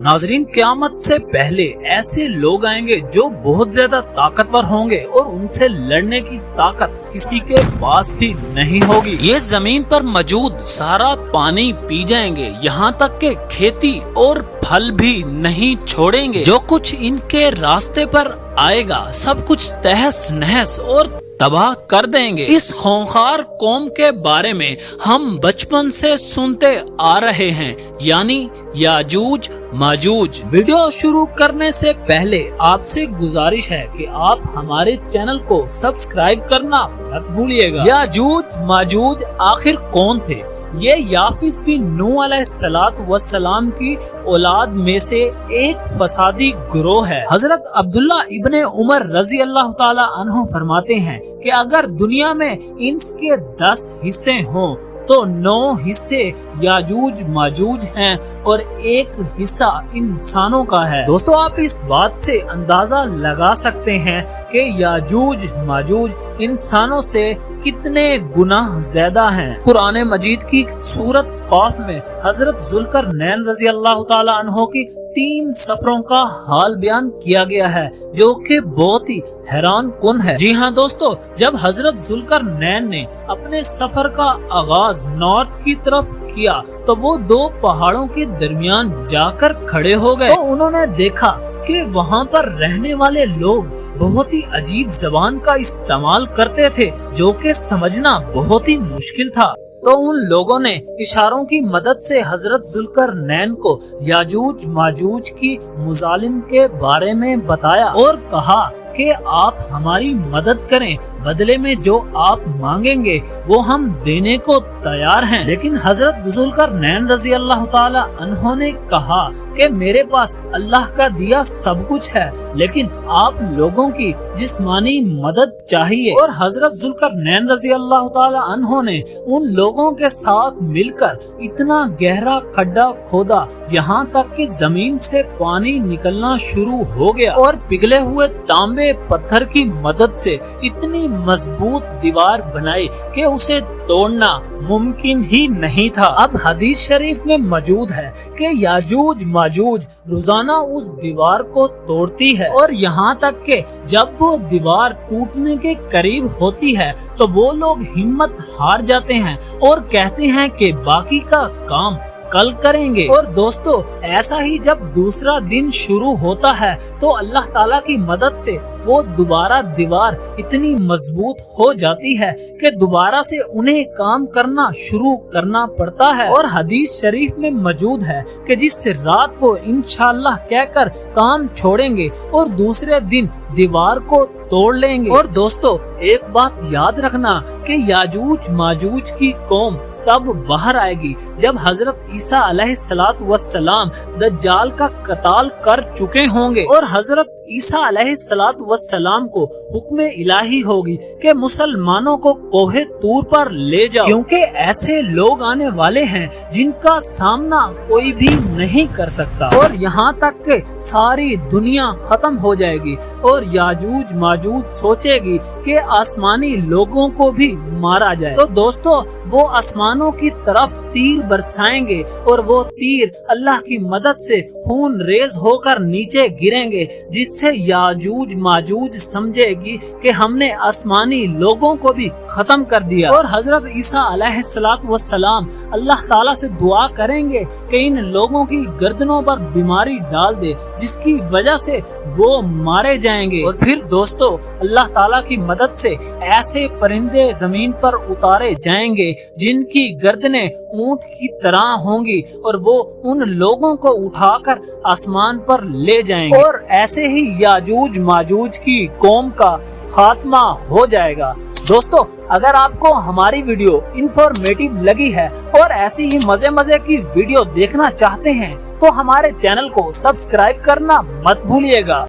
नाजरीन, क़यामत से पहले ऐसे लोग आएंगे जो बहुत ज्यादा ताकतवर होंगे और उनसे लड़ने की ताकत किसी के पास भी नहीं होगी। ये जमीन पर मौजूद सारा पानी पी जाएंगे, यहाँ तक के खेती और फल भी नहीं छोड़ेंगे। जो कुछ इनके रास्ते पर आएगा सब कुछ तहस नहस और तबाह कर देंगे। इस खूंखार कौम के बारे में हम बचपन से सुनते आ रहे हैं, यानी याजूज माजूज। वीडियो शुरू करने से पहले आपसे गुजारिश है कि आप हमारे चैनल को सब्सक्राइब करना मत भूलिएगा। याजूज माजूज आखिर कौन थे? ये याफिस बिन नूह अलैहिस्सलाम की औलाद में से एक फसादी गिरोह है। हजरत अब्दुल्ला इब्ने उमर रजी अल्लाह ताला अन्हु फरमाते हैं कि अगर दुनिया में इसके 10 हिस्से हों तो 9 हिस्से याजूज माजूज हैं और 1 हिस्सा इंसानों का है। दोस्तों, आप इस बात से अंदाजा लगा सकते हैं कि याजूज माजूज इंसानों से कितने गुना ज्यादा हैं। कुरान मजीद की सूरत कौफ में हजरत जुल्करनैन रजी अल्लाह ताला अन्हो की 3 सफरों का हाल बयान किया गया है, जो कि बहुत ही हैरान कुन है। जी हाँ दोस्तों, जब हजरत जुल्करनैन ने अपने सफर का आगाज नॉर्थ की तरफ किया तो वो 2 पहाड़ों के दरमियान जाकर खड़े हो गए। तो उन्होंने देखा कि वहाँ पर रहने वाले लोग बहुत ही अजीब जबान का इस्तेमाल करते थे, जो कि समझना बहुत ही मुश्किल था। तो उन लोगों ने इशारों की मदद से हजरत जुल्करनैन को याजूज माजूज की मुजालिम के बारे में बताया और कहा कि आप हमारी मदद करें, बदले में जो आप मांगेंगे वो हम देने को तैयार हैं। लेकिन हजरत जुल्करनैन रजी अल्लाह ताला अन्हों ने कहा कि मेरे पास अल्लाह का दिया सब कुछ है, लेकिन आप लोगों की जिस्मानी मदद चाहिए। और हजरत जुल्करनैन रजी अल्लाह ताला अन्हों ने उन लोगों के साथ मिलकर इतना गहरा खड्डा खोदा, यहाँ तक कि जमीन से पानी निकलना शुरू हो गया और पिघले हुए तांबे पत्थर की मदद से इतनी मजबूत दीवार बनाई कि उसे तोड़ना मुमकिन ही नहीं था। अब हदीस शरीफ में मौजूद है कि याजूज माजूज रोजाना उस दीवार को तोड़ती है और यहाँ तक कि जब वो दीवार टूटने के करीब होती है तो वो लोग हिम्मत हार जाते हैं और कहते हैं कि बाकी का काम कल करेंगे। और दोस्तों, ऐसा ही जब दूसरा दिन शुरू होता है तो अल्लाह ताला की मदद से वो दोबारा दीवार इतनी मजबूत हो जाती है कि दोबारा से उन्हें काम करना शुरू करना पड़ता है। और हदीस शरीफ में मौजूद है कि जिस रात वो इंशाअल्लाह कहकर काम छोड़ेंगे और दूसरे दिन दीवार को तोड़ लेंगे। और दोस्तों, एक बात याद रखना कि याजूज माजूज की कौम तब बाहर आएगी जब हजरत ईसा अलैहिस्सलाम दज्जाल का कत्ल कर चुके होंगे और हजरत ईसा अलैहिस्सलाम को हुक्म इलाही होगी कि मुसलमानों को कोहे तूर पर ले जाओ, क्योंकि ऐसे लोग आने वाले हैं जिनका सामना कोई भी नहीं कर सकता। और यहाँ तक कि सारी दुनिया खत्म हो जाएगी और याजूज माजूज सोचेगी कि आसमानी लोगों को भी मारा जाए। तो दोस्तों, वो आसमानों की तरफ तीर बरसाएंगे और वो तीर अल्लाह की मदद से खून रेज होकर नीचे गिरेंगे, जिससे याजूज माजूज समझेगी कि हमने आसमानी लोगों को भी खत्म कर दिया। और हजरत ईसा अलैहिस्सलाम अल्लाह ताला से दुआ करेंगे कि इन लोगों की गर्दनों पर बीमारी डाल दे, जिसकी वजह से वो मारे जाएंगे। और फिर दोस्तों, अल्लाह ताला की मदद से ऐसे परिंदे जमीन पर उतारे जाएंगे जिनकी गर्दनें ऊंट की तरह होंगी और वो उन लोगों को उठाकर आसमान पर ले जाएंगे। और ऐसे ही याजूज माजूज की कौम का खात्मा हो जाएगा। दोस्तों, अगर आपको हमारी वीडियो इंफॉर्मेटिव लगी है और ऐसी ही मजे की वीडियो देखना चाहते हैं तो हमारे चैनल को सब्सक्राइब करना मत भूलिएगा।